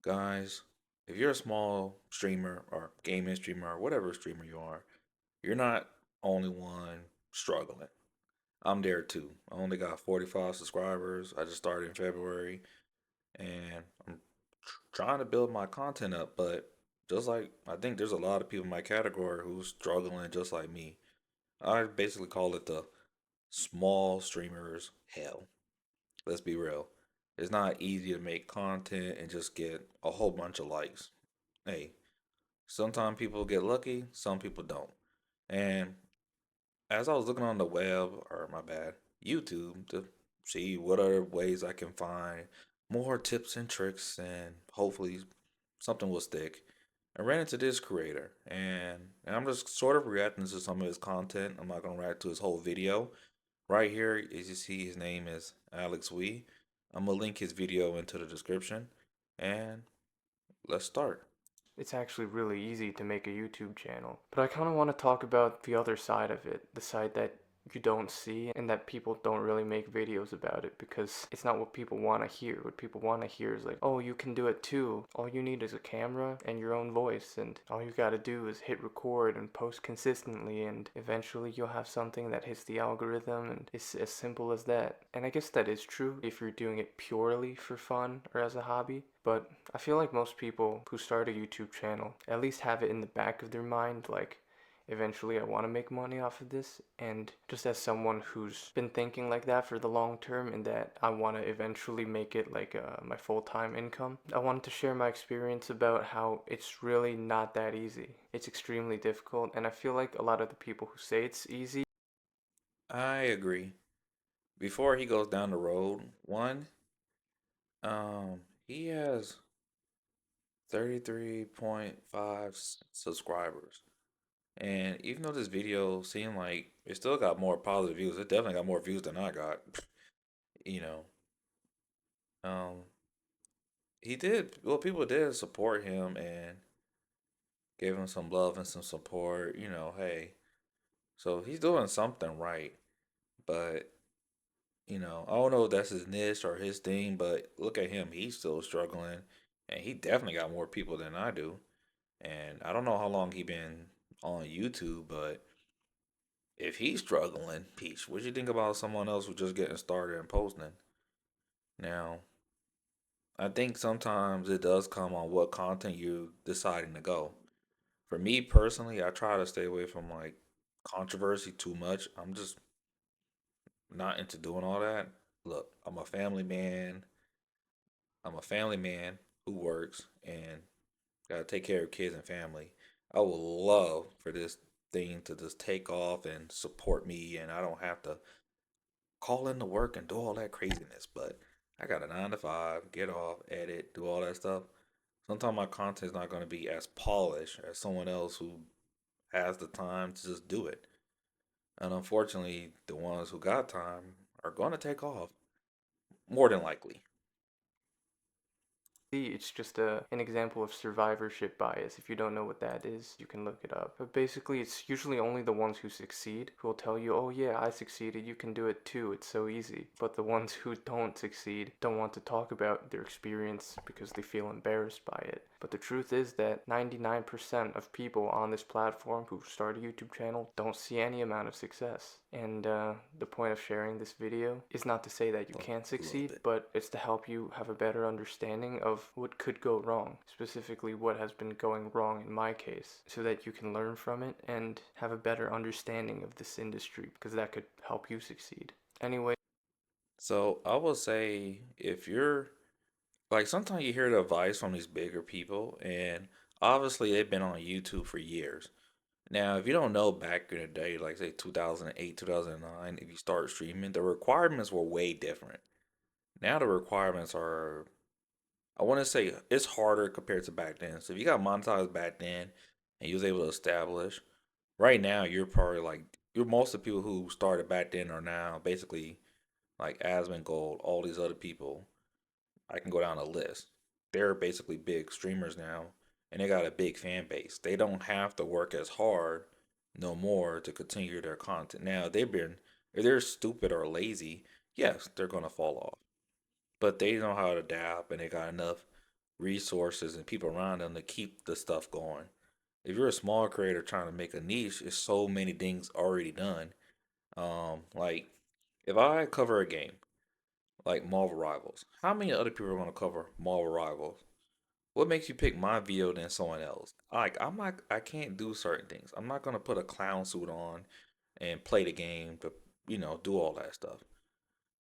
Guys, if you're a small streamer or gaming streamer or whatever streamer you are, you're not only one struggling. I'm there too. I only got 45 subscribers. I just started in February and I'm trying to build my content up, but just like I think there's a lot of people in my category who's struggling just like me. I basically call it the small streamers hell. Let's be real. It's not easy to make content and just get a whole bunch of likes. Hey, sometimes people get lucky, some people don't. And as I was looking on the web, or my bad, YouTube, to see what other ways I can find more tips and tricks, and hopefully something will stick, I ran into this creator, and I'm just sort of reacting to some of his content. I'm not gonna react to his whole video. Right here, as you see, his name is Alex Wei. I'm gonna link his video into the description, and let's start. It's actually really easy to make a YouTube channel. But I kind of want to talk about the other side of it, the side that you don't see and that people don't really make videos about it because it's not what people want to hear. What people want to hear is like, oh, you can do it too. All you need is a camera and your own voice, and all you got to do is hit record and post consistently, and eventually you'll have something that hits the algorithm, and it's as simple as that. And I guess that is true if you're doing it purely for fun or as a hobby. But I feel like most people who start a YouTube channel at least have it in the back of their mind, like, eventually I want to make money off of this. And just as someone who's been thinking like that for the long term and that I want to eventually make it like my full-time income, I wanted to share my experience about how it's really not that easy. It's extremely difficult, and I feel like a lot of the people who say it's easy. I agree. Before he goes down the road, he has 33.5 subscribers. And even though this video seemed like it still got more positive views, it definitely got more views than I got. You know, um, he did, well, people did support him and gave him some love and some support. Hey, so he's doing something right. But, I don't know if that's his niche or his thing, but look at him. He's still struggling and he definitely got more people than I do. And I don't know how long he been on YouTube, but if he's struggling, Peach, what do you think about someone else who's just getting started and posting? Now, I think sometimes it does come on what content you deciding to go. For me personally, I try to stay away from like controversy too much. I'm just not into doing all that. Look, I'm a family man who works and gotta take care of kids and family. I would love for this thing to just take off and support me, and I don't have to call into work and do all that craziness. But I got a 9 to 5, get off, edit, do all that stuff. Sometimes my content's not going to be as polished as someone else who has the time to just do it. And unfortunately, the ones who got time are going to take off more than likely. It's just an example of survivorship bias. If you don't know what that is, you can look it up. But basically, it's usually only the ones who succeed who will tell you, oh yeah, I succeeded, you can do it too, it's so easy. But the ones who don't succeed don't want to talk about their experience because they feel embarrassed by it. But the truth is that 99% of people on this platform who start a YouTube channel don't see any amount of success. And the point of sharing this video is not to say that you can't A little succeed, bit. but it's to help you have a better understanding of what could go wrong, specifically what has been going wrong in my case, so that you can learn from it and have a better understanding of this industry, because that could help you succeed. Anyway, So I will say if you're like sometimes you hear the advice from these bigger people, and obviously they've been on YouTube for years. Now, if you don't know back in the day, like say 2008, 2009, if you start streaming, the requirements were way different. Now the requirements are, I want to say it's harder compared to back then. So if you got monetized back then and you was able to establish, right now you're probably like, you're most of the people who started back then are now basically like Asmon Gold, all these other people. I can go down a list. They're basically big streamers now, and they got a big fan base. They don't have to work as hard no more to continue their content. Now if they're stupid or lazy, yes, they're gonna fall off. But they know how to adapt, and they got enough resources and people around them to keep the stuff going. If you're a small creator trying to make a niche, it's so many things already done. Like if I cover a game like Marvel Rivals, how many other people are going to cover Marvel Rivals? What makes you pick my video than someone else? Like I can't do certain things. I'm not gonna put a clown suit on and play the game to, do all that stuff.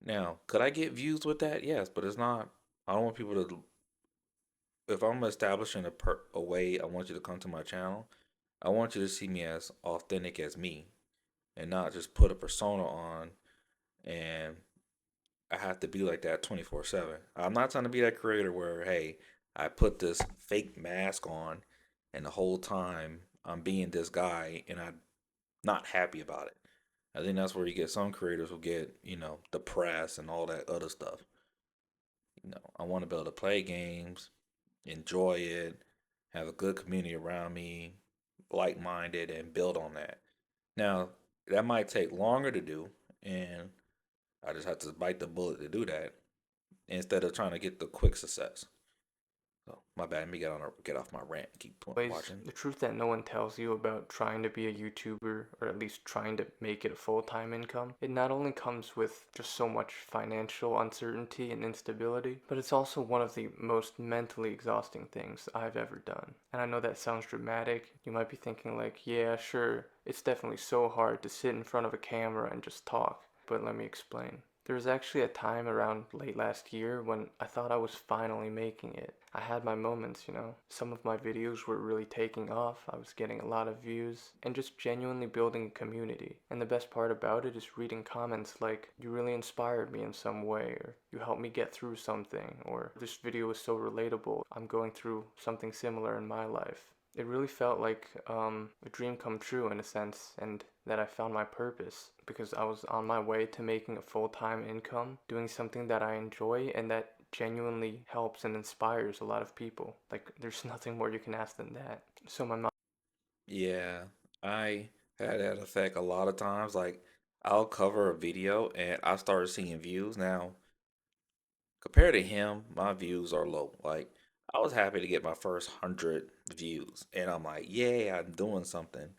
Now, could I get views with that? Yes, but it's not. I don't want people to. If I'm establishing a way I want you to come to my channel, I want you to see me as authentic as me, and not just put a persona on and I have to be like that 24/7. I'm not trying to be that creator where, hey, I put this fake mask on and the whole time I'm being this guy and I'm not happy about it. I think that's where you get some creators will get, depressed and all that other stuff. I want to be able to play games, enjoy it, have a good community around me, like minded, and build on that. Now, that might take longer to do, and I just have to bite the bullet to do that instead of trying to get the quick success. So my bad. Let me get off my rant. Keep Ways, watching. the truth that no one tells you about trying to be a YouTuber, or at least trying to make it a full-time income, it not only comes with just so much financial uncertainty and instability, but it's also one of the most mentally exhausting things I've ever done. And I know that sounds dramatic. You might be thinking like, yeah, sure, it's definitely so hard to sit in front of a camera and just talk. But let me explain. There was actually a time around late last year when I thought I was finally making it. I had my moments, you know. Some of my videos were really taking off, I was getting a lot of views, and just genuinely building a community. And the best part about it is reading comments like, you really inspired me in some way, or you helped me get through something, or this video was so relatable, I'm going through something similar in my life. It really felt like a dream come true in a sense, and that I found my purpose because I was on my way to making a full-time income, doing something that I enjoy and that genuinely helps and inspires a lot of people. Like, there's nothing more you can ask than that. So my mom. Yeah, I had that effect a lot of times. Like I'll cover a video and I started seeing views. Now, compared to him, my views are low. Like I was happy to get my first 100 views, and I'm like, yeah, I'm doing something.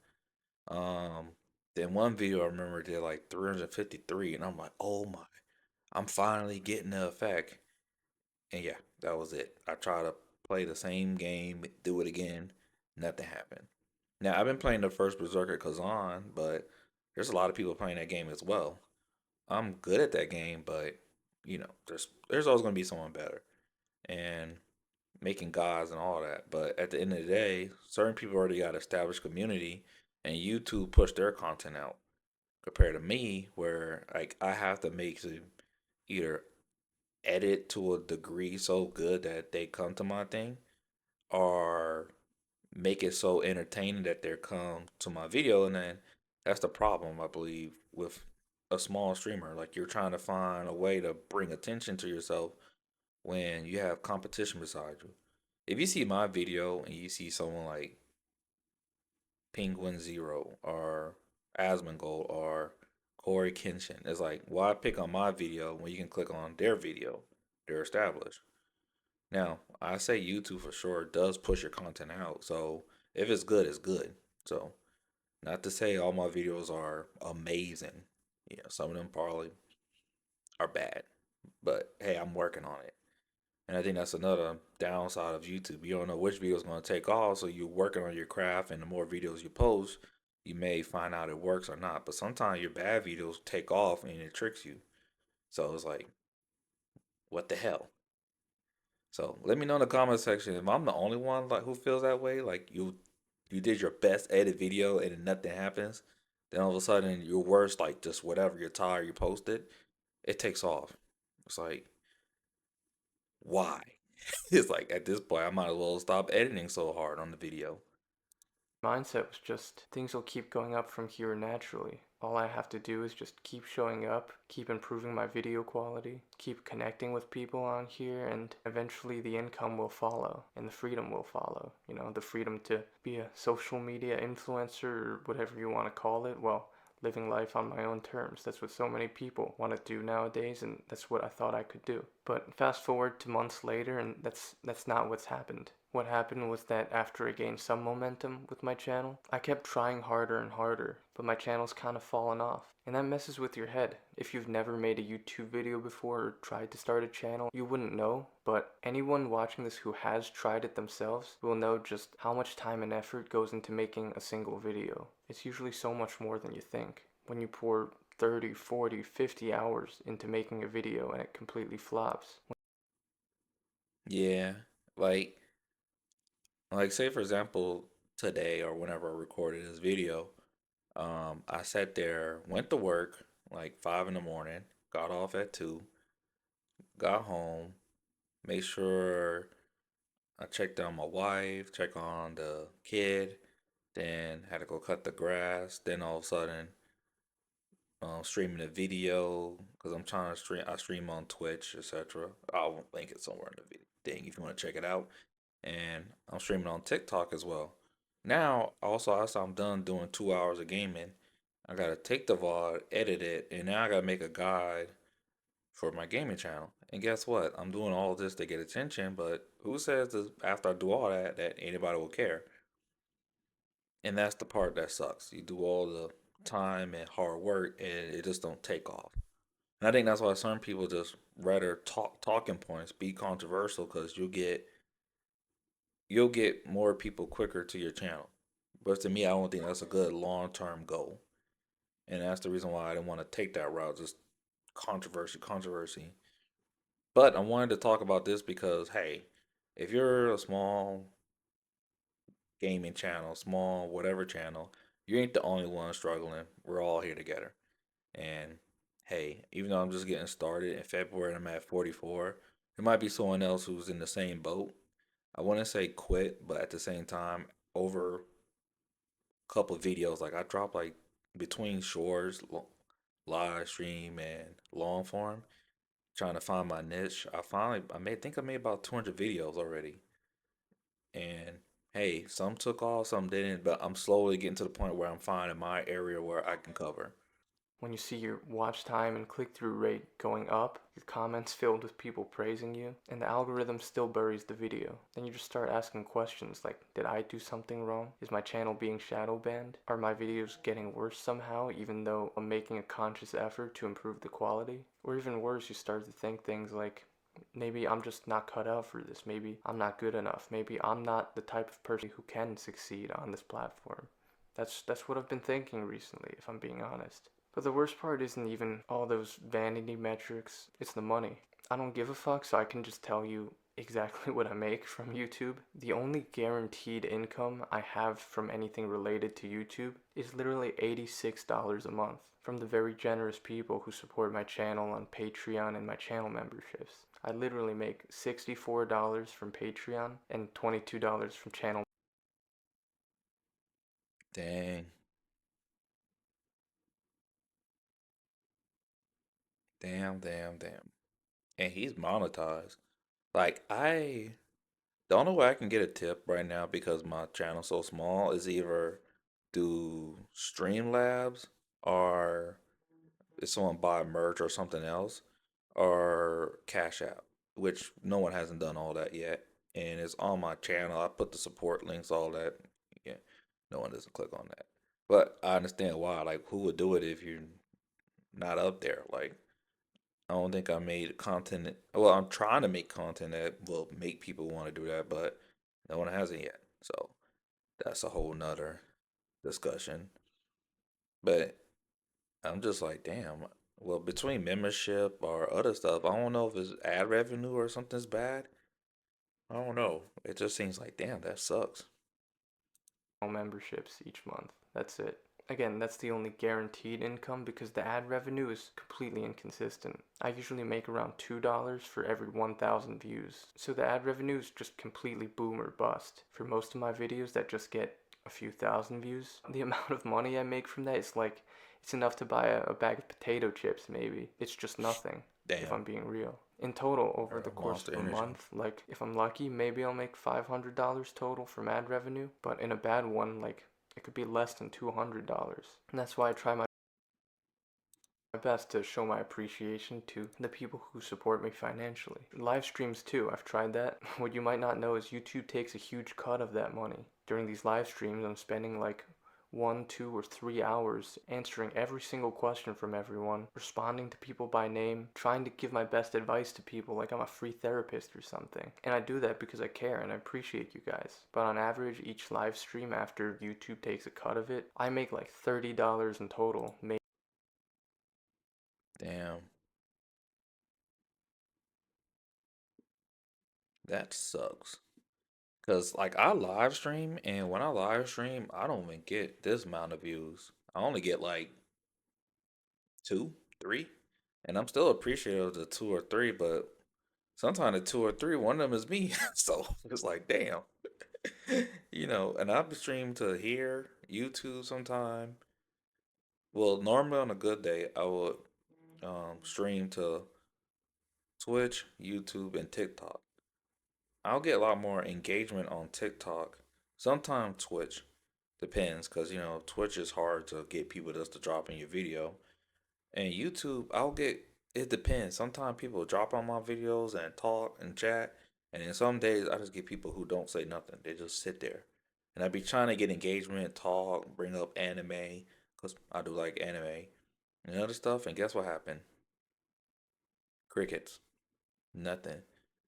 Um, then one video I remember did like 353, and I'm like, oh my, I'm finally getting the effect. And yeah, that was it. I tried to play the same game, do it again, nothing happened. Now I've been playing the first Berserker Kazan, but there's a lot of people playing that game as well. I'm good at that game, but there's always gonna be someone better. And making gods and all that. But at the end of the day, certain people already got established community and YouTube push their content out. Compared to me, where like I have to make to either edit to a degree so good that they come to my thing or make it so entertaining that they come to my video, and then that's the problem I believe with a small streamer. Like you're trying to find a way to bring attention to yourself when you have competition beside you. If you see my video and you see someone like Penguin Zero or Asmongold or Corey Kenshin, it's like, why pick on my video when you can click on their video? They're established. Now, I say YouTube for sure does push your content out. So if it's good, it's good. So not to say all my videos are amazing. Some of them probably are bad. But hey, I'm working on it. And I think that's another downside of YouTube. You don't know which video is going to take off, so you're working on your craft, and the more videos you post, you may find out it works or not. But sometimes your bad videos take off and it tricks you. So it's like, what the hell? So let me know in the comment section if I'm the only one like who feels that way. Like you did your best edit video and then nothing happens. Then all of a sudden your worst, like just whatever you're tired you posted, it takes off. It's like, why? It's like at this point I might as well stop editing so hard on the video. Mindset was just things will keep going up from here naturally. All I have to do is just keep showing up, keep improving my video quality, keep connecting with people on here, and eventually the income will follow and the freedom will follow. You know, the freedom to be a social media influencer or whatever you want to call it. Well, living life on my own terms. That's what so many people want to do nowadays, and that's what I thought I could do. But fast forward to months later, and that's not what's happened. What happened was that after I gained some momentum with my channel, I kept trying harder and harder, but my channel's kind of fallen off. And that messes with your head. If you've never made a YouTube video before or tried to start a channel, you wouldn't know, but anyone watching this who has tried it themselves will know just how much time and effort goes into making a single video. It's usually so much more than you think. When you pour 30, 40, 50 hours into making a video and it completely flops. Yeah, like say for example today or whenever I recorded this video, I sat there, went to work like 5 in the morning, got off at 2, got home, made sure I checked on my wife, check on the kid, then had to go cut the grass. Then all of a sudden, streaming a video because I'm trying to stream. I stream on Twitch, etc. I'll link it somewhere in the video thing if you want to check it out. And I'm streaming on TikTok as well. Now, also, after I'm done doing 2 hours of gaming, I gotta take the VOD, edit it, and now I gotta make a guide for my gaming channel. And guess what? I'm doing all this to get attention, but who says that after I do all that that anybody will care? And that's the part that sucks. You do all the time and hard work and it just don't take off. And I think that's why some people just rather talk talking points, be controversial because you'll get more people quicker to your channel. But to me, I don't think that's a good long term goal. And that's the reason why I didn't want to take that route, just controversy, controversy. But I wanted to talk about this because hey, if you're a small gaming channel, small whatever channel, you ain't the only one struggling. We're all here together. And hey, even though I'm just getting started in February, I'm at 44. There might be someone else who's in the same boat. I wouldn't say quit, but at the same time, over a couple of videos, like I dropped like between shorts, live stream, and long form, trying to find my niche. I made about 200 videos already. And hey, some took off, some didn't, but I'm slowly getting to the point where I'm finding my area where I can cover. When you see your watch time and click-through rate going up, your comments filled with people praising you, and the algorithm still buries the video, then you just start asking questions like, did I do something wrong? Is my channel being shadow banned? Are my videos getting worse somehow even though I'm making a conscious effort to improve the quality? Or even worse, you start to think things like, maybe I'm just not cut out for this. Maybe I'm not good enough. Maybe I'm not the type of person who can succeed on this platform. That's what I've been thinking recently, if I'm being honest. But the worst part isn't even all those vanity metrics, it's the money. I don't give a fuck, so I can just tell you exactly what I make from YouTube. The only guaranteed income I have from anything related to YouTube is literally $86 a month from the very generous people who support my channel on Patreon and my channel memberships. I literally make $64 from Patreon and $22 from channel. Dang, damn, damn, damn. And he's monetized. Like the only way I can get a tip right now because my channel's so small is either do Streamlabs or if someone buy merch or something else or Cash App, which no one hasn't done all that yet. And it's on my channel. I put the support links, all that. Yeah, no one doesn't click on that. But I understand why. Like, who would do it if you're not up there? Like, I don't think I made content. Well, I'm trying to make content that will make people want to do that, but no one hasn't yet. So that's a whole nother discussion. But I'm just like, damn. Well, between membership or other stuff, I don't know if it's ad revenue or something's bad. I don't know. It just seems like, damn, that sucks. Memberships each month. That's it. Again, that's the only guaranteed income because the ad revenue is completely inconsistent. I usually make around $2 for every 1,000 views. So the ad revenue is just completely boom or bust. For most of my videos that just get a few thousand views, the amount of money I make from that is like, it's enough to buy a bag of potato chips maybe. It's just nothing, if Damn. I'm being real. In total, over the course Monster of a Energy. month, like if I'm lucky, maybe I'll make $500 total from ad revenue. But in a bad one, like it could be less than $200. And that's why I try my best to show my appreciation to the people who support me financially. Live streams too, I've tried that. What you might not know is YouTube takes a huge cut of that money. During these live streams, I'm spending like 1, 2, or 3 hours answering every single question from everyone, responding to people by name, trying to give my best advice to people like I'm a free therapist or something. And I do that because I care and I appreciate you guys. But on average, each live stream after YouTube takes a cut of it, I make like $30 in total. Damn, that sucks. Cause like I live stream, and when I live stream, I don't even get this amount of views. I only get like two, three, and I'm still appreciative of the two or three. But sometimes the two or three, one of them is me. So it's like, damn, And I stream to here, YouTube sometime. Well, normally on a good day, I would stream to Twitch, YouTube, and TikTok. I'll get a lot more engagement on TikTok. Sometimes Twitch. Depends, because, Twitch is hard to get people just to drop in your video. And YouTube, it depends. Sometimes people drop on my videos and talk and chat. And then some days I just get people who don't say nothing. They just sit there. And I be trying to get engagement, talk, bring up anime, because I do like anime and other stuff. And guess what happened? Crickets. Nothing.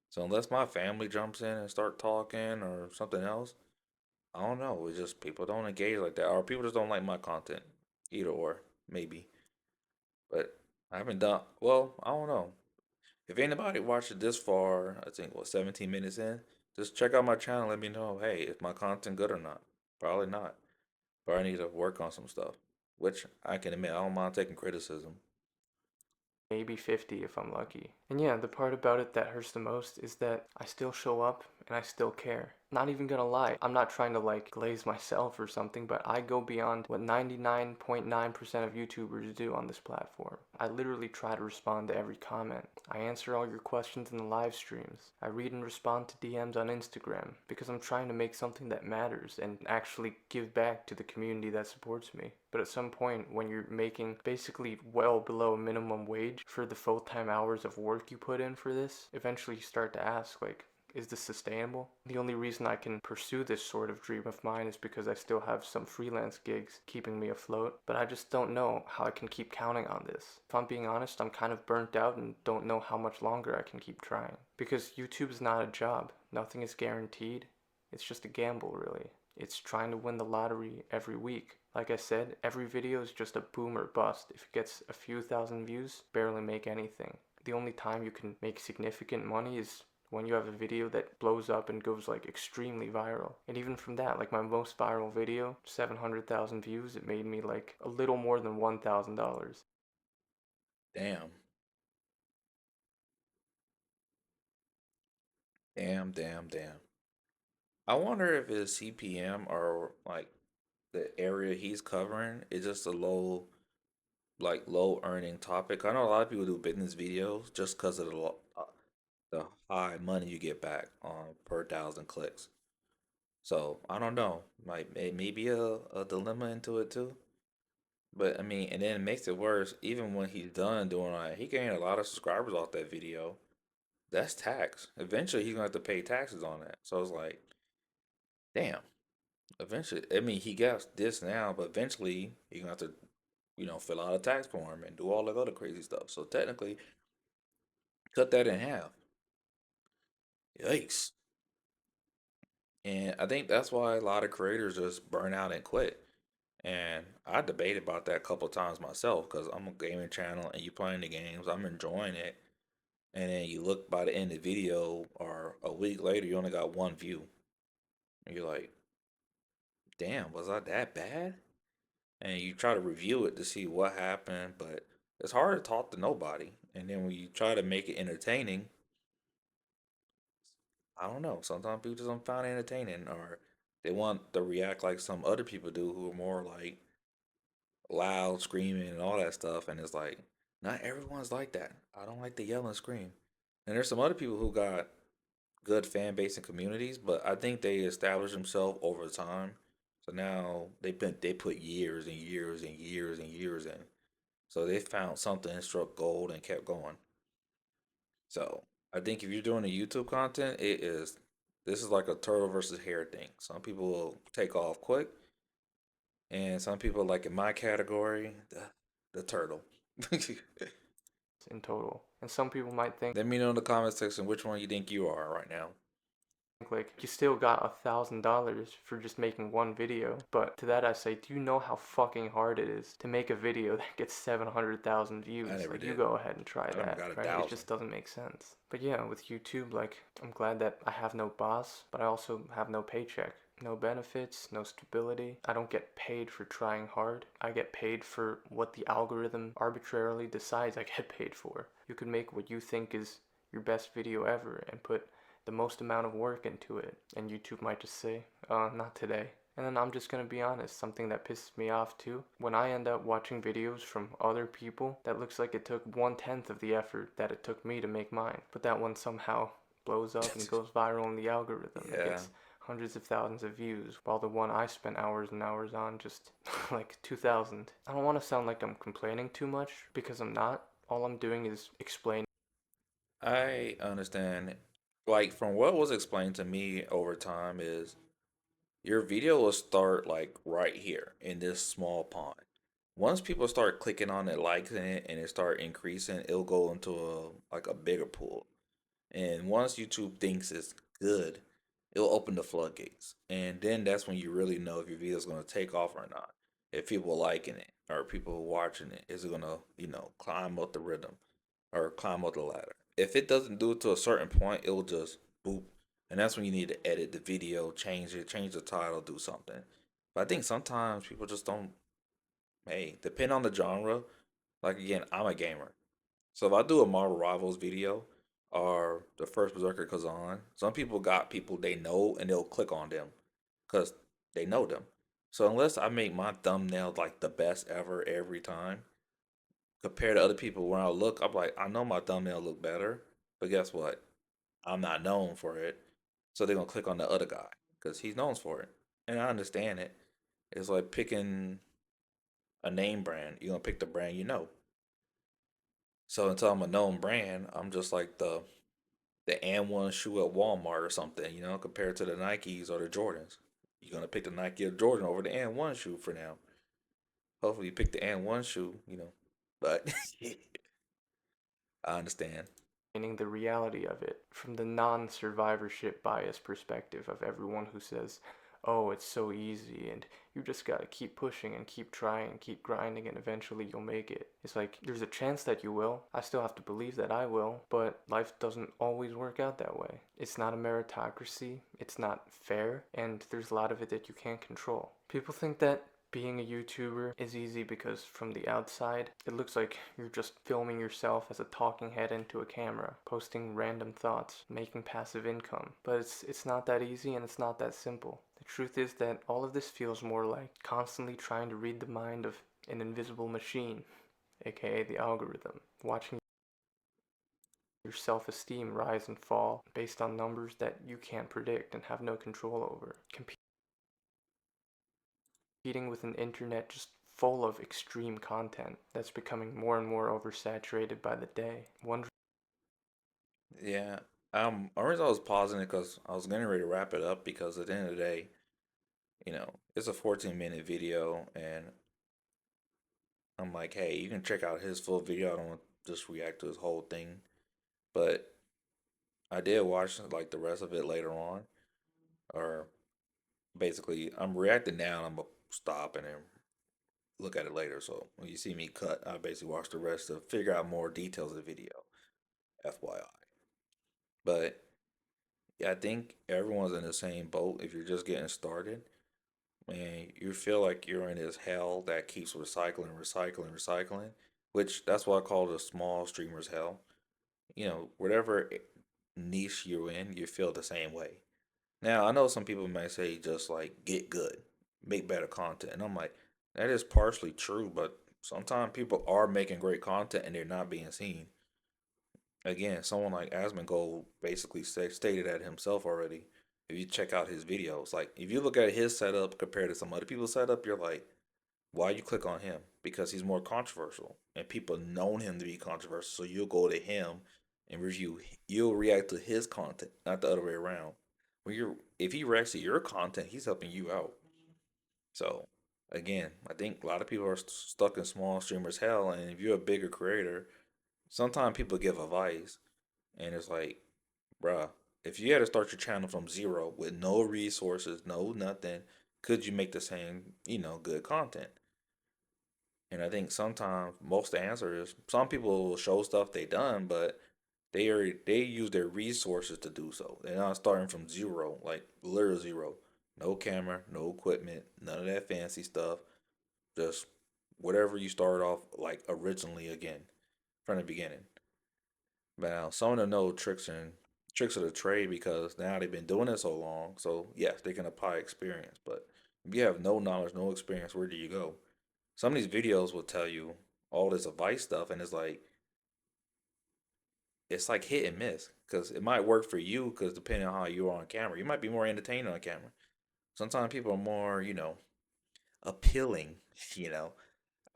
So unless my family jumps in and start talking or something else, I don't know. It's just people don't engage like that, or people just don't like my content. Either or, maybe. But I haven't done well. I don't know. If anybody watched it this far, I think 17 minutes in, just check out my channel. Let me know. Hey, is my content good or not? Probably not. But I need to work on some stuff, which I can admit I don't mind taking criticism. Maybe 50 if I'm lucky. And yeah, the part about it that hurts the most is that I still show up and I still care. Not even gonna lie, I'm not trying to like glaze myself or something, but I go beyond what 99.9% of YouTubers do on this platform. I literally try to respond to every comment. I answer all your questions in the live streams. I read and respond to DMs on Instagram because I'm trying to make something that matters and actually give back to the community that supports me. But at some point, when you're making basically well below minimum wage for the full-time hours of work you put in for this, eventually you start to ask, like, is this sustainable? The only reason I can pursue this sort of dream of mine is because I still have some freelance gigs keeping me afloat, but I just don't know how I can keep counting on this. If I'm being honest, I'm kind of burnt out and don't know how much longer I can keep trying. Because YouTube is not a job. Nothing is guaranteed. It's just a gamble, really. It's trying to win the lottery every week. Like I said, every video is just a boom or bust. If it gets a few thousand views, barely make anything. The only time you can make significant money is when you have a video that blows up and goes like extremely viral. And even from that, like my most viral video, 700,000 views, it made me like a little more than $1,000. Damn, damn, damn, damn. I wonder if his CPM or like the area he's covering is just a low earning topic. I know a lot of people do business videos just because of the high money you get back on per thousand clicks. So I don't know, like maybe a dilemma into it too. But I mean, and then it makes it worse. Even when he's done doing that, he gained a lot of subscribers off that video. That's tax. Eventually, he's gonna have to pay taxes on that. So it's like, damn. Eventually, I mean, he got this now, but eventually, he's gonna have to, fill out a tax form and do all the other crazy stuff. So technically, cut that in half. Yikes. And I think that's why a lot of creators just burn out and quit. And I debated about that a couple times myself because I'm a gaming channel and you playing the games, I'm enjoying it. And then you look by the end of the video or a week later, you only got one view. And you're like, damn, was I that bad? And you try to review it to see what happened, but it's hard to talk to nobody. And then when you try to make it entertaining, I don't know. Sometimes people just don't find it entertaining, or they want to react like some other people do who are more like loud, screaming, and all that stuff. And it's like, not everyone's like that. I don't like to yell and scream. And there's some other people who got good fan base and communities, but I think they established themselves over time. So now they put years and years and years and years in. So they found something and struck gold and kept going. So I think if you're doing a YouTube content, this is like a turtle versus hare thing. Some people will take off quick, and some people, like in my category, the turtle. in total. And some people might think Let me know in the comment section which one you think you are right now. like you still got $1,000 for just making one video. But to that I say, do you know how fucking hard it is to make a video that gets 700,000 I views? never Like you did. go ahead and try I never that, got a right? It thousand. just doesn't make sense. But yeah, with YouTube, like I'm glad that I have no boss, but I also have no paycheck. No benefits, no stability. I don't get paid for trying hard. I get paid for what the algorithm arbitrarily decides I get paid for. You can make what you think is your best video ever and put the most amount of work into it, and YouTube might just say, not today. And then I'm just gonna be honest, something that pisses me off too, when I end up watching videos from other people that looks like it took 1/10 of the effort that it took me to make mine, but that one somehow blows up and goes viral in the algorithm and Yeah, gets hundreds of thousands of views, while the one I spent hours and hours on just like 2,000. I don't want to sound like I'm complaining too much because I'm not. All I'm doing is explaining. I understand. Like from what was explained to me over time is your video will start like right here in this small pond. Once people start clicking on it, liking it, and it start increasing, it'll go into a bigger pool. And once YouTube thinks it's good, it'll open the floodgates. And then that's when you really know if your video is gonna take off or not. If people liking it or people watching it, is it gonna, climb up the rhythm or climb up the ladder? If it doesn't do it to a certain point, it'll just boop. And that's when you need to edit the video, change it, change the title, do something. But I think sometimes people just don't, hey, depend on the genre. Like again, I'm a gamer. So if I do a Marvel Rivals video or the first Berserker Kazan, some people got people they know and they'll click on them because they know them. So unless I make my thumbnail like the best ever every time, compared to other people, when I look, I'm like, I know my thumbnail look better, but guess what? I'm not known for it. So they're gonna click on the other guy because he's known for it. And I understand it. It's like picking a name brand. You're gonna pick the brand you know. So until I'm a known brand, I'm just like the and one shoe at Walmart or something, compared to the Nikes or the Jordans. You're gonna pick the Nike or Jordan over the and one shoe for now. Hopefully you pick the and one shoe. But I understand. The reality of it from the non survivorship bias perspective of everyone who says, oh, it's so easy and you just gotta keep pushing and keep trying and keep grinding and eventually you'll make it. It's like there's a chance that you will. I still have to believe that I will, but life doesn't always work out that way. It's not a meritocracy, it's not fair, and there's a lot of it that you can't control. People think that being a YouTuber is easy because from the outside, it looks like you're just filming yourself as a talking head into a camera, posting random thoughts, making passive income. But it's not that easy and it's not that simple. The truth is that all of this feels more like constantly trying to read the mind of an invisible machine, aka the algorithm, watching your self-esteem rise and fall based on numbers that you can't predict and have no control over. Competing with an internet just full of extreme content that's becoming more and more oversaturated by the day. Wondering Yeah. The reason I was pausing it because I was getting ready to wrap it up because at the end of the day, it's a 14-minute video and I'm like, hey, you can check out his full video. I don't want to just react to his whole thing. But I did watch like the rest of it later on. Or basically I'm reacting now and I'm gonna stop and then look at it later. So when you see me cut, I basically watch the rest to figure out more details of the video. FYI. But yeah, I think everyone's in the same boat if you're just getting started. And you feel like you're in this hell that keeps recycling, recycling, recycling, which that's what I call the small streamers hell. Whatever niche you're in, you feel the same way. Now, I know some people may say just like get good, make better content. And I'm like, that is partially true, but sometimes people are making great content and they're not being seen. Again, someone like Asmongold basically stated that himself already. If you check out his videos, like if you look at his setup compared to some other people's setup, you're like, Why you click on him? Because he's more controversial and people known him to be controversial. So you'll go to him and review. You'll react to his content, not the other way around. If he reacts to your content, he's helping you out. So again, I think a lot of people are stuck in small streamers hell. And if you're a bigger creator, sometimes people give advice, and it's like, bruh, if you had to start your channel from zero with no resources, no nothing, could you make the same, good content? And I think sometimes most of the answer is some people will show stuff they done, but they use their resources to do so. They're not starting from zero, like literal zero. No camera, no equipment, none of that fancy stuff. Just whatever you started off like originally again from the beginning. But now some of them know tricks of the trade because now they've been doing it so long. So yes, they can apply experience. But if you have no knowledge, no experience, where do you go? Some of these videos will tell you all this advice stuff, and it's like hit and miss because it might work for you because depending on how you are on camera, you might be more entertaining on camera. Sometimes people are more, appealing. You know,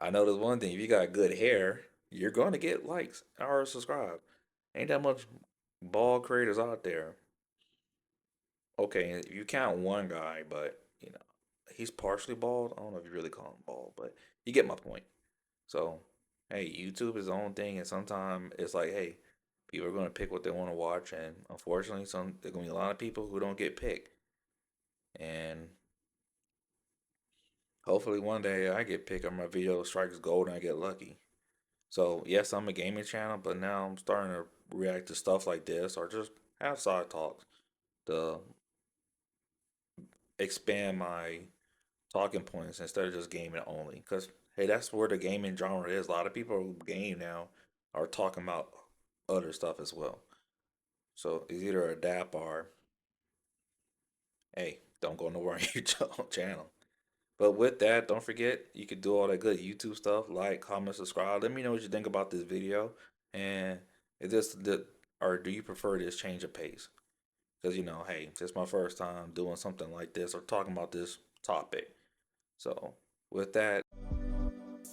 I know there's one thing: if you got good hair, you're going to get likes or subscribe. Ain't that much bald creators out there. Okay, if you count one guy, but he's partially bald. I don't know if you really call him bald, but you get my point. So, hey, YouTube is the own thing, and sometimes it's like, hey, people are gonna pick what they want to watch, and unfortunately, there's gonna be a lot of people who don't get picked. And hopefully, one day I get picked, or my video strikes gold, and I get lucky. So, yes, I'm a gaming channel, but now I'm starting to react to stuff like this, or just have side talks to expand my talking points instead of just gaming only. Because hey, that's where the gaming genre is. A lot of people who game now are talking about other stuff as well. So it's either adapt or hey, don't go nowhere on your channel. But with that, don't forget you can do all that good YouTube stuff. Like, comment, subscribe. Let me know what you think about this video, and is this the or do you prefer this change of pace? Because hey, this is my first time doing something like this or talking about this topic. So with that,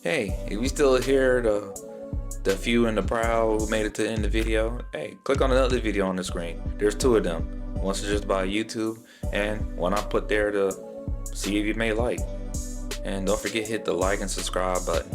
hey, if you still here, the few and the proud who made it to the end of the video, hey, click on another video on the screen. There's two of them. One's just about YouTube, and one I put there to see if you may like. And don't forget hit the like and subscribe button.